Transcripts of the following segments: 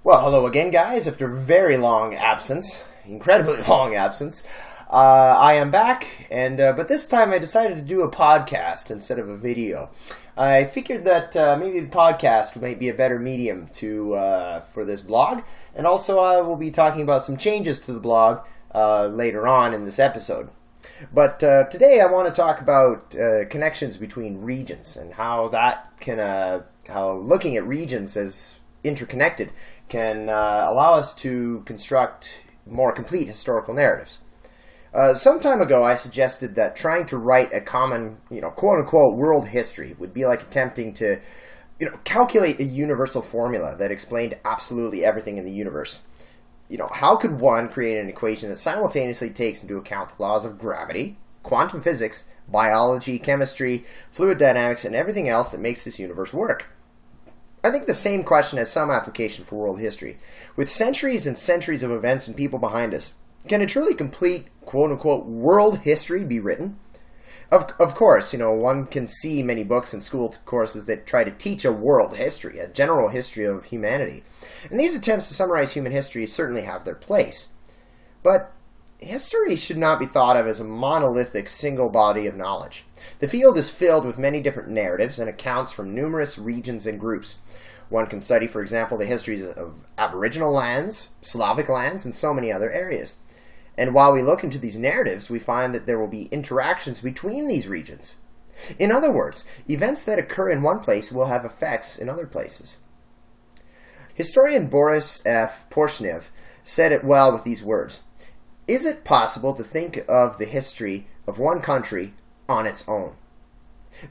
Well, hello again, guys. After very long absence, incredibly long absence, I am back, and but this time I decided to do a podcast instead of a video. I figured that maybe the podcast might be a better medium for this blog, and also I will be talking about some changes to the blog later on in this episode. But today I want to talk about connections between regions and how how looking at regions as interconnected can allow us to construct more complete historical narratives. Some time ago, I suggested that trying to write a common, quote-unquote world history would be like attempting to, calculate a universal formula that explained absolutely everything in the universe. How could one create an equation that simultaneously takes into account the laws of gravity, quantum physics, biology, chemistry, fluid dynamics, and everything else that makes this universe work? I think the same question has some application for world history. With centuries and centuries of events and people behind us, can a truly complete, quote-unquote, world history be written? Of course, one can see many books and school courses that try to teach a world history, a general history of humanity. And these attempts to summarize human history certainly have their place. But history should not be thought of as a monolithic single body of knowledge. The field is filled with many different narratives and accounts from numerous regions and groups. One can study, for example, the histories of Aboriginal lands, Slavic lands, and so many other areas. And while we look into these narratives, we find that there will be interactions between these regions. In other words, events that occur in one place will have effects in other places. Historian Boris F. Porshnev said it well with these words. Is it possible to think of the history of one country on its own?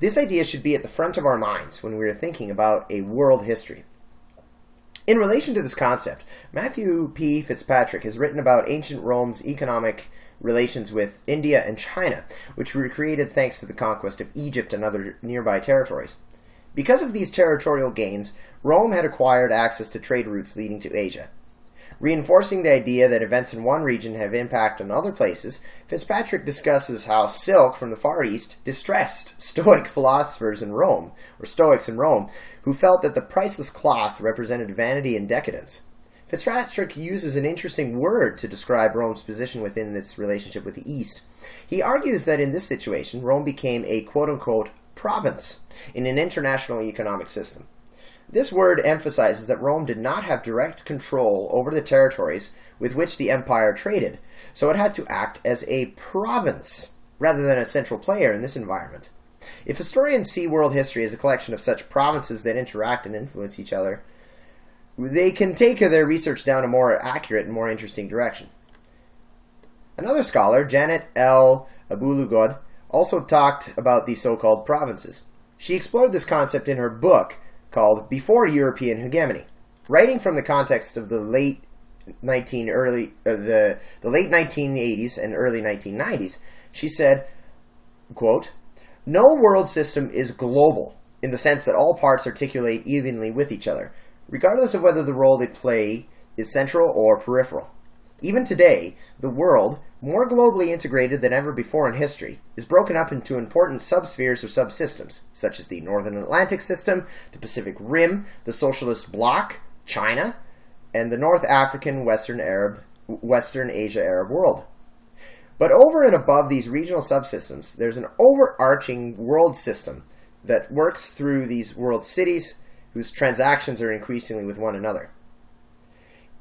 This idea should be at the front of our minds when we are thinking about a world history. In relation to this concept, Matthew P. Fitzpatrick has written about ancient Rome's economic relations with India and China, which were created thanks to the conquest of Egypt and other nearby territories. Because of these territorial gains, Rome had acquired access to trade routes leading to Asia. Reinforcing the idea that events in one region have impact on other places, Fitzpatrick discusses how silk from the Far East distressed Stoic philosophers in Rome, or Stoics in Rome, who felt that the priceless cloth represented vanity and decadence. Fitzpatrick uses an interesting word to describe Rome's position within this relationship with the East. He argues that in this situation, Rome became a quote-unquote province in an international economic system. This word emphasizes that Rome did not have direct control over the territories with which the empire traded, so it had to act as a province rather than a central player in this environment. If historians see world history as a collection of such provinces that interact and influence each other, they can take their research down a more accurate and more interesting direction. Another scholar, Janet L. Abulugod, also talked about these so-called provinces. She explored this concept in her book called Before European Hegemony. Writing from the context of the late 1980s and early 1990s, she said, quote, "No world system is global in the sense that all parts articulate evenly with each other, regardless of whether the role they play is central or peripheral. Even today, the world, more globally integrated than ever before in history, is broken up into important subspheres or subsystems, such as the Northern Atlantic System, the Pacific Rim, the Socialist Bloc, China, and the North African, Western Asia Arab world. But over and above these regional subsystems, there's an overarching world system that works through these world cities whose transactions are increasingly with one another."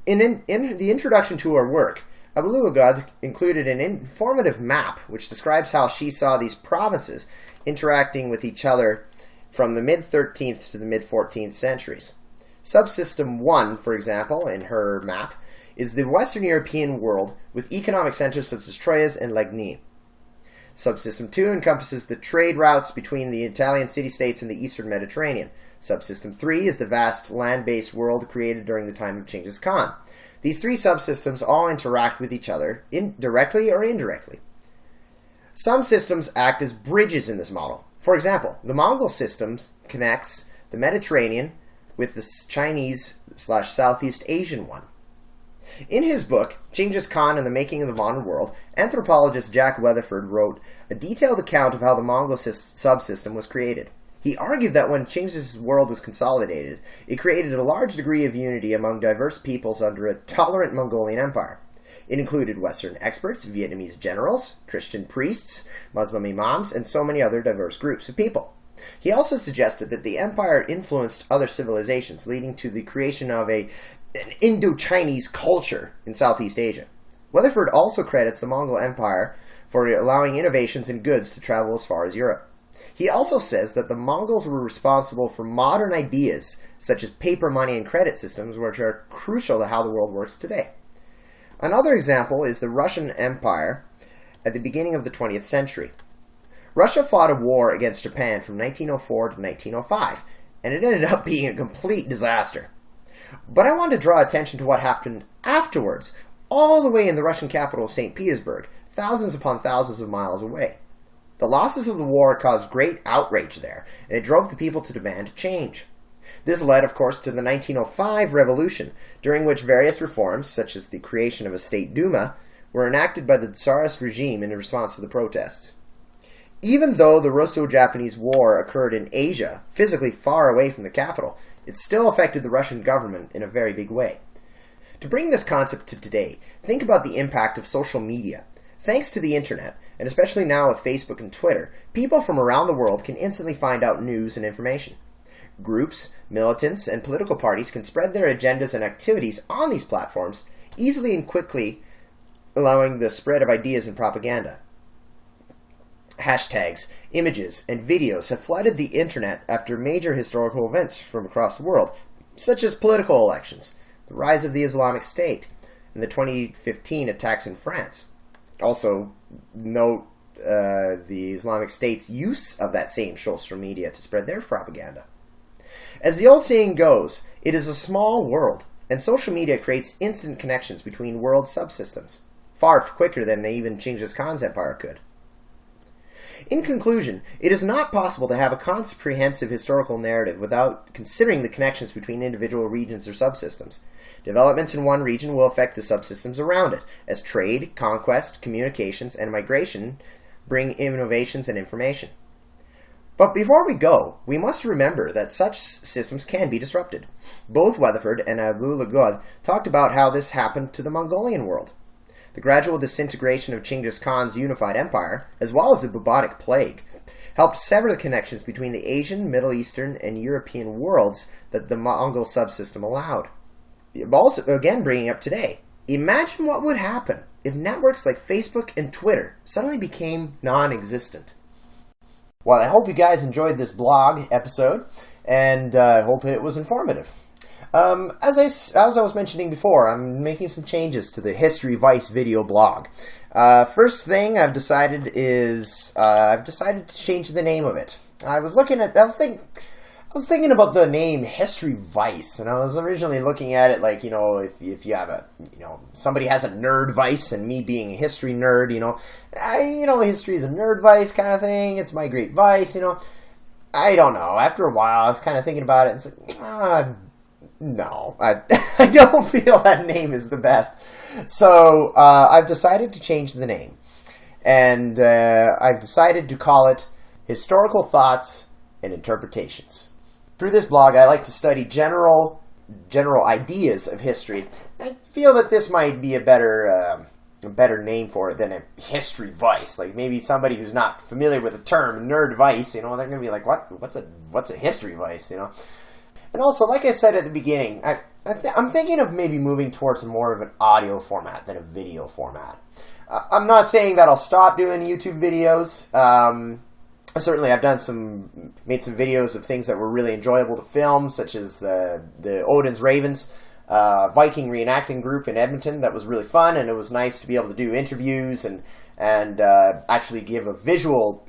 In the introduction to her work, Abulugad included an informative map which describes how she saw these provinces interacting with each other from the mid-13th to the mid-14th centuries. Subsystem 1, for example, in her map, is the Western European world with economic centers such as Troyes and Legny. Subsystem 2 encompasses the trade routes between the Italian city-states and the Eastern Mediterranean. Subsystem 3 is the vast land-based world created during the time of Genghis Khan. These three subsystems all interact with each other, directly or indirectly. Some systems act as bridges in this model. For example, the Mongol system connects the Mediterranean with the Chinese/Southeast Asian one. In his book, Genghis Khan and the Making of the Modern World, anthropologist Jack Weatherford wrote a detailed account of how the Mongol subsystem was created. He argued that when Chinggis' world was consolidated, it created a large degree of unity among diverse peoples under a tolerant Mongolian empire. It included Western experts, Vietnamese generals, Christian priests, Muslim imams, and so many other diverse groups of people. He also suggested that the empire influenced other civilizations, leading to the creation of an Indo-Chinese culture in Southeast Asia. Weatherford also credits the Mongol Empire for allowing innovations in goods to travel as far as Europe. He also says that the Mongols were responsible for modern ideas, such as paper money and credit systems, which are crucial to how the world works today. Another example is the Russian Empire at the beginning of the 20th century. Russia fought a war against Japan from 1904 to 1905, and it ended up being a complete disaster. But I want to draw attention to what happened afterwards, all the way in the Russian capital of St. Petersburg, thousands upon thousands of miles away. The losses of the war caused great outrage there, and it drove the people to demand change. This led, of course, to the 1905 revolution, during which various reforms, such as the creation of a state Duma, were enacted by the Tsarist regime in response to the protests. Even though the Russo-Japanese War occurred in Asia, physically far away from the capital, it still affected the Russian government in a very big way. To bring this concept to today, think about the impact of social media. Thanks to the internet, and especially now with Facebook and Twitter, people from around the world can instantly find out news and information. Groups, militants, and political parties can spread their agendas and activities on these platforms easily and quickly, allowing the spread of ideas and propaganda. Hashtags, images, and videos have flooded the internet after major historical events from across the world, such as political elections, the rise of the Islamic State, and the 2015 attacks in France. Also, note the Islamic State's use of that same social media to spread their propaganda. As the old saying goes, it is a small world, and social media creates instant connections between world subsystems, far quicker than even Chinggis Khan's empire could. In conclusion, it is not possible to have a comprehensive historical narrative without considering the connections between individual regions or subsystems. Developments in one region will affect the subsystems around it, as trade, conquest, communications, and migration bring innovations and information. But before we go, we must remember that such systems can be disrupted. Both Weatherford and Abdullah talked about how this happened to the Mongolian world. The gradual disintegration of Chinggis Khan's unified empire, as well as the bubonic plague, helped sever the connections between the Asian, Middle Eastern, and European worlds that the Mongol subsystem allowed. Also, again, bringing up today, imagine what would happen if networks like Facebook and Twitter suddenly became non-existent. Well, I hope you guys enjoyed this blog episode, and I hope it was informative. As I was mentioning before, I'm making some changes to the History Vice video blog. First thing I've decided to change the name of it. I was thinking about the name History Vice, and I was originally looking at it like, if you have somebody has a nerd vice, and me being a history nerd, history is a nerd vice kind of thing. It's my great vice, I don't know. After a while, I was kind of thinking about it, and it's like, no, I don't feel that name is the best. So I've decided to change the name, and I've decided to call it Historical Thoughts and Interpretations. Through this blog, I like to study general ideas of history. I feel that this might be a better name for it than a history vice. Like maybe somebody who's not familiar with the term nerd vice, they're going to be like, what's a history vice, And also, like I said at the beginning, I'm thinking of maybe moving towards more of an audio format than a video format. I'm not saying that I'll stop doing YouTube videos. Certainly, I've made some videos of things that were really enjoyable to film, such as the Odin's Ravens Viking reenacting group in Edmonton. That was really fun, and it was nice to be able to do interviews and actually give a visual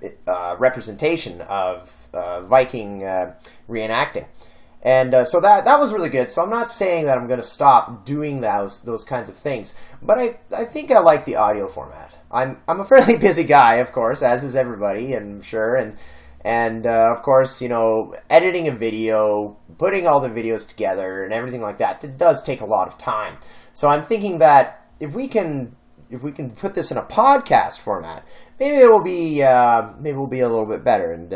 representation of Viking reenacting. And so that was really good. So I'm not saying that I'm going to stop doing those kinds of things, but I think I like the audio format. I'm a fairly busy guy, of course, as is everybody, I'm sure, and of course, editing a video, putting all the videos together, and everything like that, it does take a lot of time. So I'm thinking that if we can if we can put this in a podcast format, maybe it will be a little bit better. And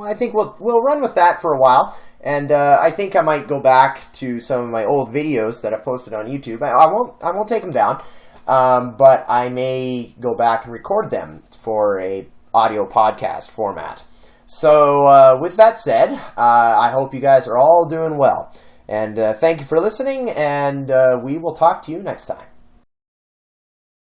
I think we'll run with that for a while. And I think I might go back to some of my old videos that I've posted on YouTube. I won't take them down, but I may go back and record them for a audio podcast format. So with that said, I hope you guys are all doing well. And thank you for listening, and we will talk to you next time.